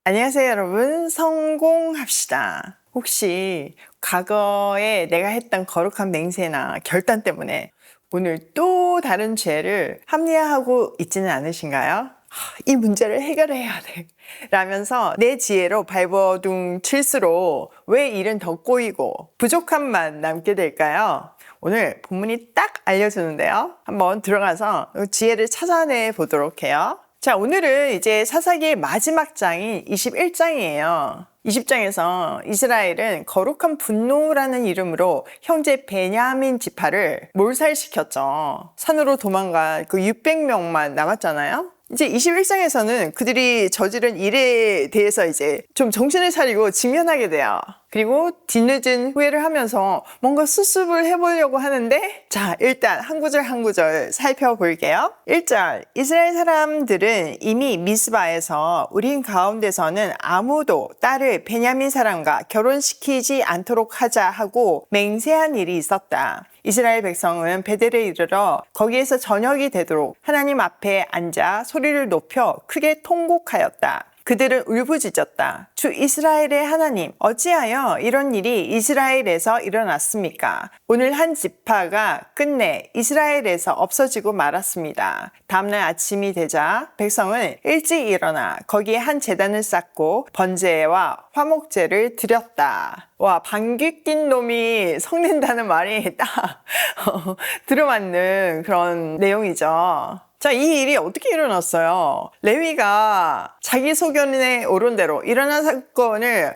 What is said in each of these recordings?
안녕하세요, 여러분. 성공합시다. 혹시 과거에 내가 했던 거룩한 맹세나 결단 때문에 오늘 또 다른 죄를 합리화하고 있지는 않으신가요? 이 문제를 해결해야 돼 라면서 내 지혜로 발버둥 칠수록 왜 일은 더 꼬이고 부족함만 남게 될까요? 오늘 본문이 딱 알려주는데요. 한번 들어가서 지혜를 찾아내 보도록 해요. 자, 오늘은 이제 사사기의 마지막 장인 21장이에요. 20장에서 이스라엘은 거룩한 분노라는 이름으로 형제 베냐민 지파를 몰살시켰죠. 산으로 도망간 그 600명만 남았잖아요. 이제 21장에서는 그들이 저지른 일에 대해서 이제 좀 정신을 차리고 직면하게 돼요. 그리고 뒤늦은 후회를 하면서 뭔가 수습을 해보려고 하는데, 자, 일단 한 구절 한 구절 살펴볼게요. 1절, 이스라엘 사람들은 이미 미스바에서 우린 가운데서는 아무도 딸을 베냐민 사람과 결혼시키지 않도록 하자 하고 맹세한 일이 있었다. 이스라엘 백성은 베델에 이르러 거기에서 저녁이 되도록 하나님 앞에 앉아 소리를 높여 크게 통곡하였다. 그들은 울부짖었다. 주 이스라엘의 하나님, 어찌하여 이런 일이 이스라엘에서 일어났습니까? 오늘 한 지파가 끝내 이스라엘에서 없어지고 말았습니다. 다음날 아침이 되자 백성은 일찍 일어나 거기에 한 제단을 쌓고 번제와 화목제를 드렸다. 와, 방귀 낀 놈이 성낸다는 말이 딱 들어맞는 그런 내용이죠. 자, 이 일이 어떻게 일어났어요? 레위가 자기 소견에 오른 대로 일어난 사건을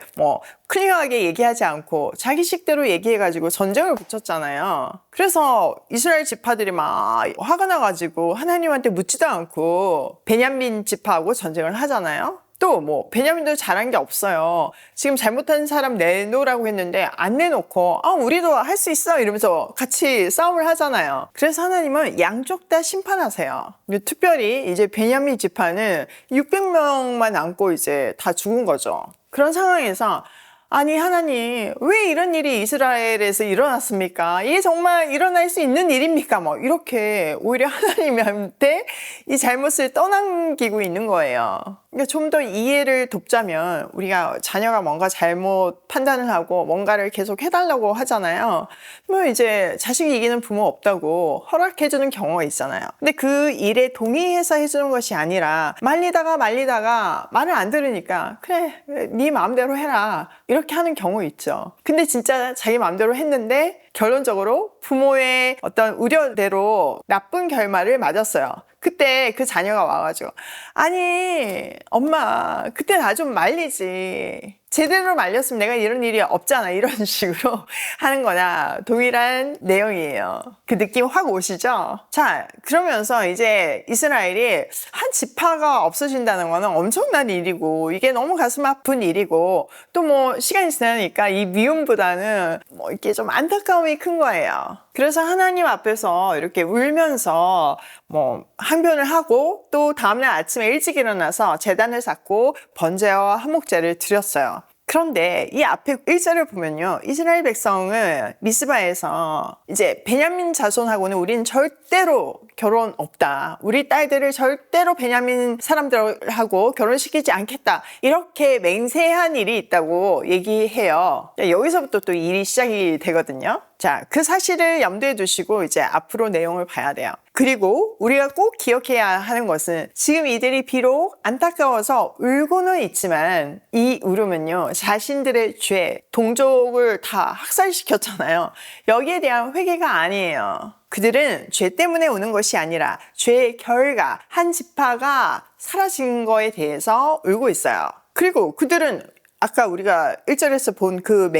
클리어하게 얘기하지 않고 자기 식대로 얘기해가지고 전쟁을 붙였잖아요. 그래서 이스라엘 지파들이 막 화가 나가지고 하나님한테 묻지도 않고 베냐민 지파하고 전쟁을 하잖아요. 또 베냐민도 잘한 게 없어요. 지금 잘못한 사람 내놓으라고 했는데 안 내놓고 우리도 할 수 있어 이러면서 같이 싸움을 하잖아요. 그래서 하나님은 양쪽 다 심판하세요. 특별히 이제 베냐민 지파는 600명만 남고 이제 다 죽은 거죠. 그런 상황에서 아니 하나님 왜 이런 일이 이스라엘에서 일어났습니까? 이게 정말 일어날 수 있는 일입니까? 이렇게 오히려 하나님한테 이 잘못을 떠넘기고 있는 거예요. 그러니까 좀 더 이해를 돕자면 우리가 자녀가 뭔가 잘못 판단을 하고 뭔가를 계속 해달라고 하잖아요. 이제 자식이 이기는 부모 없다고 허락해주는 경우가 있잖아요. 근데 그 일에 동의해서 해주는 것이 아니라 말리다가 말을 안 들으니까 그래 네 마음대로 해라 이렇게 하는 경우 있죠. 근데 진짜 자기 마음대로 했는데 결론적으로 부모의 어떤 우려대로 나쁜 결말을 맞았어요. 그때 그 자녀가 와가지고 아니 엄마 그때 나 좀 말리지 제대로 말렸으면 내가 이런 일이 없잖아 이런 식으로 하는 거나 동일한 내용이에요. 그 느낌 확 오시죠? 자, 그러면서 이제 이스라엘이 한 지파가 없어진다는 거는 엄청난 일이고 이게 너무 가슴 아픈 일이고 또 시간이 지나니까 이 미움보다는 이렇게 좀 안타까움이 큰 거예요. 그래서 하나님 앞에서 이렇게 울면서 항변을 하고 또 다음날 아침에 일찍 일어나서 제단을 쌓고 번제와 화목제를 드렸어요. 그런데 이 앞에 1절을 보면요. 이스라엘 백성은 미스바에서 이제 베냐민 자손하고는 우린 절대로 결혼 없다. 우리 딸들을 절대로 베냐민 사람들하고 결혼시키지 않겠다. 이렇게 맹세한 일이 있다고 얘기해요. 여기서부터 또 일이 시작이 되거든요. 자, 그 사실을 염두에 두시고 이제 앞으로 내용을 봐야 돼요. 그리고 우리가 꼭 기억해야 하는 것은 지금 이들이 비록 안타까워서 울고는 있지만 이 울음은요 자신들의 죄, 동족을 다 학살시켰잖아요. 여기에 대한 회개가 아니에요. 그들은 죄 때문에 우는 것이 아니라 죄의 결과 한 지파가 사라진 거에 대해서 울고 있어요. 그리고 그들은 아까 우리가 1절에서 본 그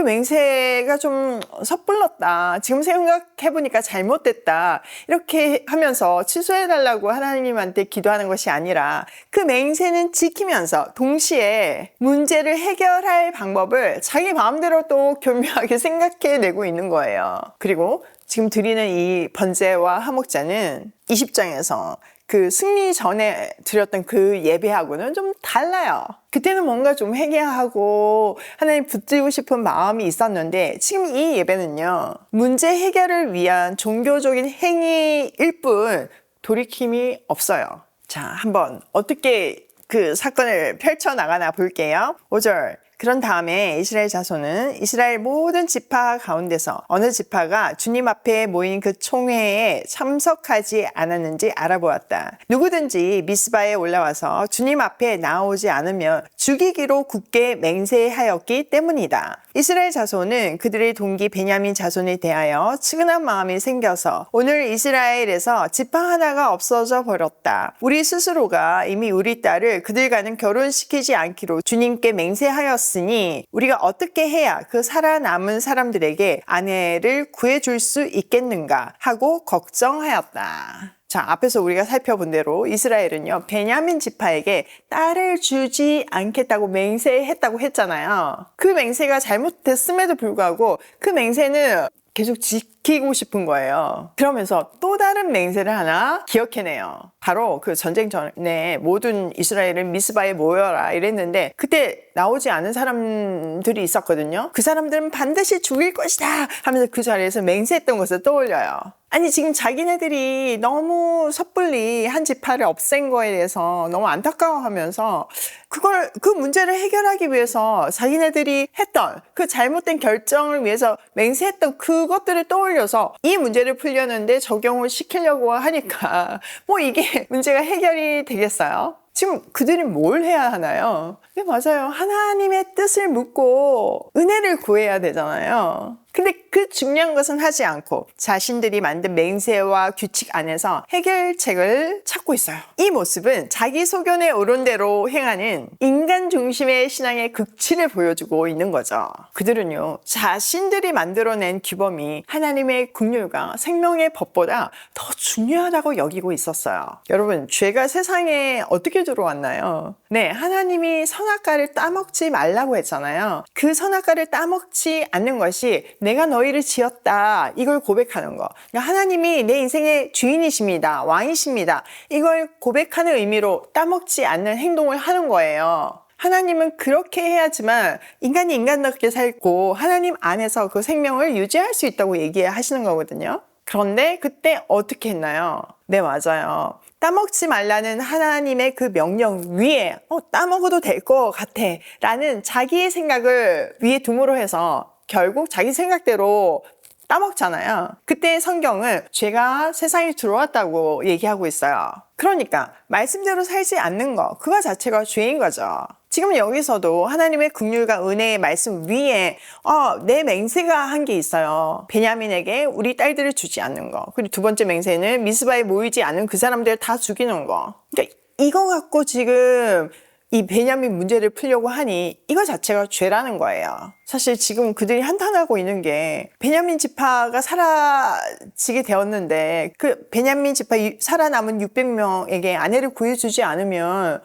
맹세가 좀 섣불렀다. 지금 생각해보니까 잘못됐다. 이렇게 하면서 취소해달라고 하나님한테 기도하는 것이 아니라 그 맹세는 지키면서 동시에 문제를 해결할 방법을 자기 마음대로 또 교묘하게 생각해내고 있는 거예요. 그리고 지금 드리는 이 번제와 화목제는 20장에서 그 승리 전에 드렸던 그 예배하고는 좀 달라요. 그때는 뭔가 좀 회개하고 하나님 붙들고 싶은 마음이 있었는데 지금 이 예배는요 문제 해결을 위한 종교적인 행위일 뿐 돌이킴이 없어요. 자, 한번 어떻게 그 사건을 펼쳐나가나 볼게요. 5절. 그런 다음에 이스라엘 자손은 이스라엘 모든 지파 가운데서 어느 지파가 주님 앞에 모인 그 총회에 참석하지 않았는지 알아보았다. 누구든지 미스바에 올라와서 주님 앞에 나오지 않으면 죽이기로 굳게 맹세하였기 때문이다. 이스라엘 자손은 그들의 동기 베냐민 자손에 대하여 측은한 마음이 생겨서 오늘 이스라엘에서 지파 하나가 없어져 버렸다. 우리 스스로가 이미 우리 딸을 그들과는 결혼시키지 않기로 주님께 맹세하였으니 우리가 어떻게 해야 그 살아남은 사람들에게 아내를 구해줄 수 있겠는가 하고 걱정하였다. 자, 앞에서 우리가 살펴본 대로 이스라엘은요, 베냐민 지파에게 딸을 주지 않겠다고 맹세했다고 했잖아요. 그 맹세가 잘못됐음에도 불구하고 그 맹세는 계속 지키고 싶은 거예요. 그러면서 또 다른 맹세를 하나 기억해내요. 바로 그 전쟁 전에 모든 이스라엘은 미스바에 모여라 이랬는데 그때 나오지 않은 사람들이 있었거든요. 그 사람들은 반드시 죽일 것이다 하면서 그 자리에서 맹세했던 것을 떠올려요. 아니 지금 자기네들이 너무 섣불리 한 지파를 없앤 거에 대해서 너무 안타까워하면서 그 문제를 해결하기 위해서 자기네들이 했던 그 잘못된 결정을 위해서 맹세했던 그것들을 떠올려서 이 문제를 풀려는데 적용을 시키려고 하니까 뭐 이게 문제가 해결이 되겠어요? 지금 그들이 뭘 해야 하나요? 네, 맞아요. 하나님의 뜻을 묻고 은혜를 구해야 되잖아요. 근데 그 중요한 것은 하지 않고 자신들이 만든 맹세와 규칙 안에서 해결책을 찾고 있어요. 이 모습은 자기 소견에 오른 대로 행하는 인간 중심의 신앙의 극치를 보여주고 있는 거죠. 그들은요, 자신들이 만들어낸 규범이 하나님의 긍휼과 생명의 법보다 더 중요하다고 여기고 있었어요. 여러분, 죄가 세상에 어떻게 들어왔나요? 네, 하나님이 선악과를 따먹지 말라고 했잖아요. 그 선악과를 따먹지 않는 것이 내가 너희를 지었다, 이걸 고백하는 거. 그러니까 하나님이 내 인생의 주인이십니다, 왕이십니다, 이걸 고백하는 의미로 따먹지 않는 행동을 하는 거예요. 하나님은 그렇게 해야지만 인간이 인간답게 살고 하나님 안에서 그 생명을 유지할 수 있다고 얘기하시는 거거든요. 그런데 그때 어떻게 했나요? 네, 맞아요. 따먹지 말라는 하나님의 그 명령 위에 따먹어도 될 것 같아 라는 자기의 생각을 위에 둠으로 해서 결국 자기 생각대로 따먹잖아요. 그때 성경은 죄가 세상에 들어왔다고 얘기하고 있어요. 그러니까 말씀대로 살지 않는 거, 그거 자체가 죄인 거죠. 지금 여기서도 하나님의 긍휼과 은혜의 말씀 위에 내 맹세가 한 게 있어요. 베냐민에게 우리 딸들을 주지 않는 거. 그리고 두 번째 맹세는 미스바에 모이지 않은 그 사람들을 다 죽이는 거. 그러니까 이거 갖고 지금 이 베냐민 문제를 풀려고 하니 이거 자체가 죄라는 거예요. 사실 지금 그들이 한탄하고 있는 게 베냐민 지파가 사라지게 되었는데 그 베냐민 지파 살아남은 600명에게 아내를 구해주지 않으면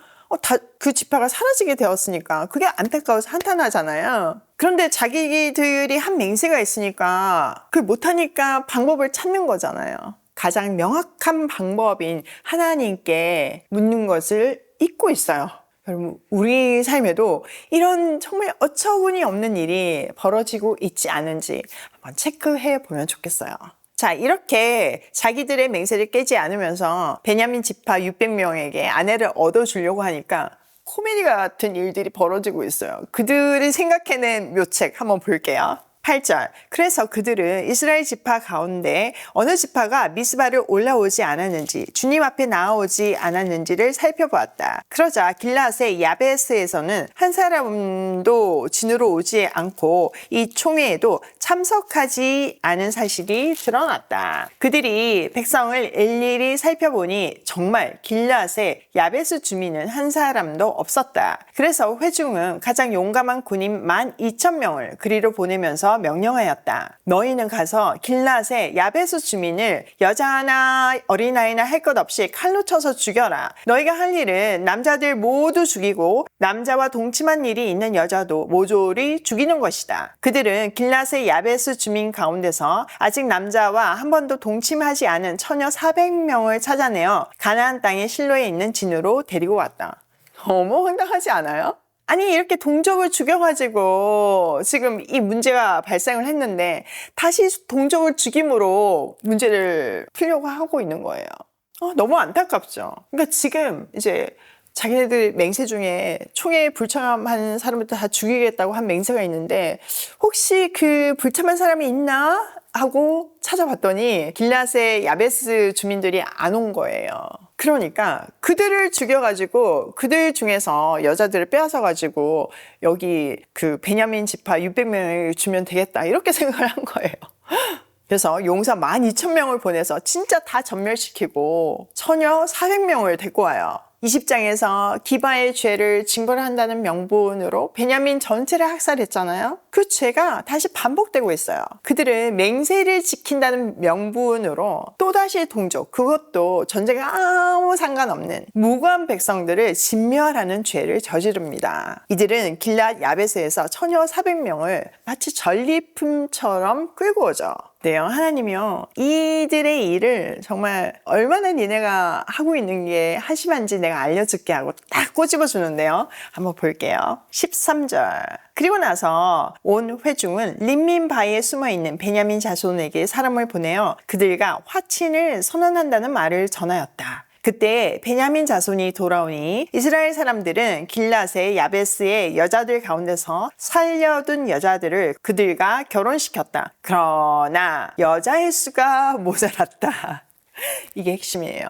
그 지파가 사라지게 되었으니까 그게 안타까워서 한탄하잖아요. 그런데 자기들이 한 맹세가 있으니까 그걸 못하니까 방법을 찾는 거잖아요. 가장 명확한 방법인 하나님께 묻는 것을 잊고 있어요. 여러분, 우리 삶에도 이런 정말 어처구니 없는 일이 벌어지고 있지 않은지 한번 체크해 보면 좋겠어요. 자, 이렇게 자기들의 맹세를 깨지 않으면서 베냐민 지파 600명에게 아내를 얻어주려고 하니까 코미디 같은 일들이 벌어지고 있어요. 그들이 생각해낸 묘책 한번 볼게요. 8절. 그래서 그들은 이스라엘 지파 가운데 어느 지파가 미스바를 올라오지 않았는지, 주님 앞에 나오지 않았는지를 살펴보았다. 그러자 길앗의 야베스에서는 한 사람도 진으로 오지 않고 이 총회에도 참석하지 않은 사실이 드러났다. 그들이 백성을 일일이 살펴보니 정말 길앗의 야베스 주민은 한 사람도 없었다. 그래서 회중은 가장 용감한 군인 12,000명을 그리로 보내면서 명령하였다. 너희는 가서 길앗의 야베스 주민을 여자나 어린아이나 할 것 없이 칼로 쳐서 죽여라. 너희가 할 일은 남자들 모두 죽이고 남자와 동침한 일이 있는 여자도 모조리 죽이는 것이다. 그들은 길앗의 야베스 주민 가운데서 아직 남자와 한 번도 동침하지 않은 처녀 400명을 찾아내어 가나안 땅의 실로에 있는 진으로 데리고 왔다. 너무 황당하지 않아요? 아니, 이렇게 동족을 죽여가지고 지금 이 문제가 발생을 했는데 다시 동족을 죽임으로 문제를 풀려고 하고 있는 거예요. 너무 안타깝죠. 그러니까 지금 이제 자기네들 맹세 중에 총에 불참한 사람을 다 죽이겠다고 한 맹세가 있는데 혹시 그 불참한 사람이 있나? 하고 찾아봤더니 길앗의 야베스 주민들이 안 온 거예요. 그러니까 그들을 죽여가지고 그들 중에서 여자들을 빼앗아가지고 여기 그 베냐민 지파 600명을 주면 되겠다 이렇게 생각을 한 거예요. 그래서 용사 12,000명을 보내서 진짜 다 전멸시키고 처녀 400명을 데리고 와요. 20장에서 기바의 죄를 징벌을 한다는 명분으로 베냐민 전체를 학살했잖아요. 그 죄가 다시 반복되고 있어요. 그들은 맹세를 지킨다는 명분으로 또다시 동족, 그것도 전쟁과 아무 상관없는 무고한 백성들을 진멸하는 죄를 저지릅니다. 이들은 길앗 야베스에서 처녀 400명을 마치 전리품처럼 끌고 오죠. 네요. 하나님이요. 이들의 일을 정말 얼마나 니네가 하고 있는 게 한심한지 내가 알려줄게 하고 딱 꼬집어 주는데요. 한번 볼게요. 13절. 그리고 나서 온 회중은 림민 바위에 숨어있는 베냐민 자손에게 사람을 보내어 그들과 화친을 선언한다는 말을 전하였다. 그때 베냐민 자손이 돌아오니 이스라엘 사람들은 길앗의 야베스의 여자들 가운데서 살려둔 여자들을 그들과 결혼시켰다. 그러나 여자의 수가 모자랐다. 이게 핵심이에요.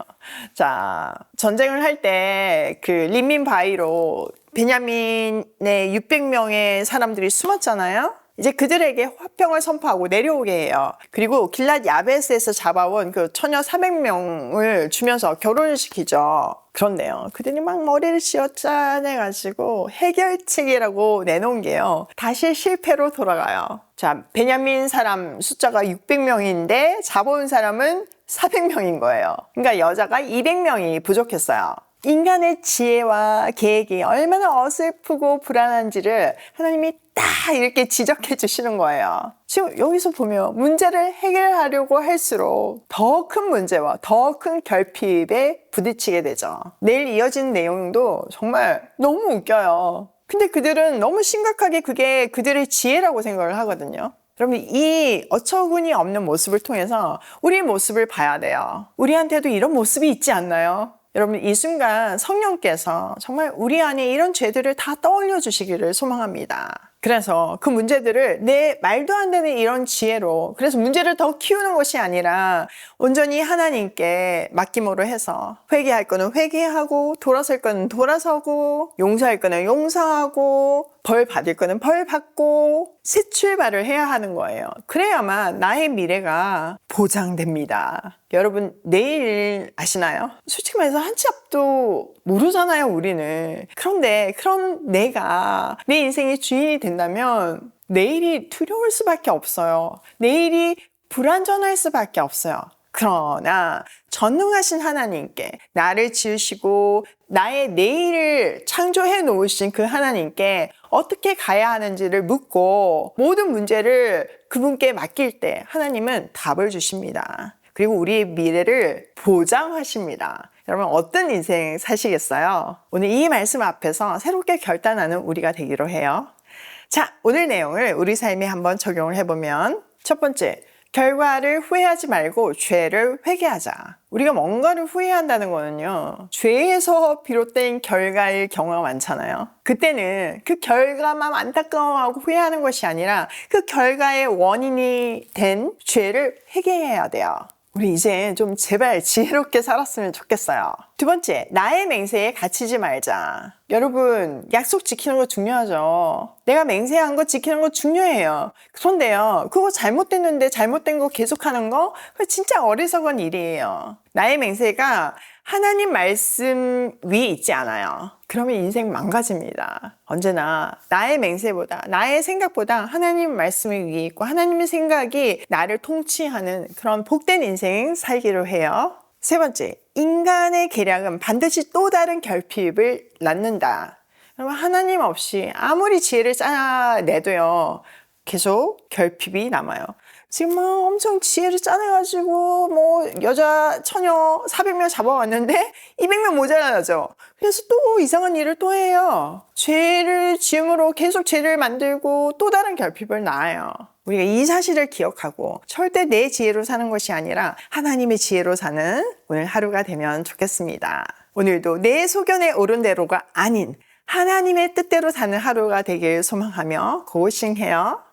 자, 전쟁을 할 때 그 림민 바위로 베냐민의 600명의 사람들이 숨었잖아요. 이제 그들에게 화평을 선포하고 내려오게 해요. 그리고 길앗 야베스에서 잡아온 그 처녀 400명을 주면서 결혼을 시키죠. 그런데요, 그들이 막 머리를 쥐어짜내가지고 해결책이라고 내놓은 게요, 다시 실패로 돌아가요. 자, 베냐민 사람 숫자가 600명인데 잡아온 사람은 400명인 거예요. 그러니까 여자가 200명이 부족했어요. 인간의 지혜와 계획이 얼마나 어설프고 불안한지를 하나님이 딱 이렇게 지적해 주시는 거예요. 지금 여기서 보면 문제를 해결하려고 할수록 더 큰 문제와 더 큰 결핍에 부딪히게 되죠. 내일 이어지는 내용도 정말 너무 웃겨요. 근데 그들은 너무 심각하게 그게 그들의 지혜라고 생각을 하거든요. 여러분, 이 어처구니 없는 모습을 통해서 우리의 모습을 봐야 돼요. 우리한테도 이런 모습이 있지 않나요? 여러분, 이 순간 성령께서 정말 우리 안에 이런 죄들을 다 떠올려 주시기를 소망합니다. 그래서 그 문제들을 내 말도 안 되는 이런 지혜로, 그래서 문제를 더 키우는 것이 아니라 온전히 하나님께 맡김으로 해서 회개할 거는 회개하고 돌아설 거는 돌아서고 용서할 거는 용서하고 벌 받을 거는 벌 받고 새 출발을 해야 하는 거예요. 그래야만 나의 미래가 보장됩니다. 여러분, 내일 아시나요? 솔직히 말해서 한 치 앞도 모르잖아요, 우리는. 그런데 그런 내가 내 인생의 주인이 된다면 내일이 두려울 수밖에 없어요. 내일이 불안전할 수밖에 없어요. 그러나 전능하신 하나님께, 나를 지으시고 나의 내일을 창조해 놓으신 그 하나님께 어떻게 가야 하는지를 묻고 모든 문제를 그분께 맡길 때 하나님은 답을 주십니다. 그리고 우리의 미래를 보장하십니다. 여러분, 어떤 인생 사시겠어요? 오늘 이 말씀 앞에서 새롭게 결단하는 우리가 되기로 해요. 자, 오늘 내용을 우리 삶에 한번 적용을 해보면, 첫 번째, 결과를 후회하지 말고 죄를 회개하자. 우리가 뭔가를 후회한다는 거는요, 죄에서 비롯된 결과일 경우가 많잖아요. 그때는 그 결과만 안타까워하고 후회하는 것이 아니라 그 결과의 원인이 된 죄를 회개해야 돼요. 우리 이제 좀 제발 지혜롭게 살았으면 좋겠어요. 두 번째, 나의 맹세에 갇히지 말자. 여러분, 약속 지키는 거 중요하죠. 내가 맹세한 거 지키는 거 중요해요. 그런데요, 그거 잘못됐는데 잘못된 거 계속하는 거, 그거 진짜 어리석은 일이에요. 나의 맹세가 하나님 말씀 위에 있지 않아요. 그러면 인생 망가집니다. 언제나 나의 맹세보다, 나의 생각보다 하나님 말씀이 위에 있고 하나님의 생각이 나를 통치하는 그런 복된 인생 살기로 해요. 세 번째, 인간의 계략은 반드시 또 다른 결핍을 낳는다. 여러분, 하나님 없이 아무리 지혜를 짜내도요, 계속 결핍이 남아요. 지금 뭐 엄청 지혜를 짜내가지고 뭐 여자 처녀 400명 잡아왔는데 200명 모자라죠. 그래서 또 이상한 일을 또 해요. 죄를 지음으로 계속 죄를 만들고 또 다른 결핍을 낳아요. 우리가 이 사실을 기억하고 절대 내 지혜로 사는 것이 아니라 하나님의 지혜로 사는 오늘 하루가 되면 좋겠습니다. 오늘도 내 소견에 옳은 대로가 아닌 하나님의 뜻대로 사는 하루가 되길 소망하며 고싱해요.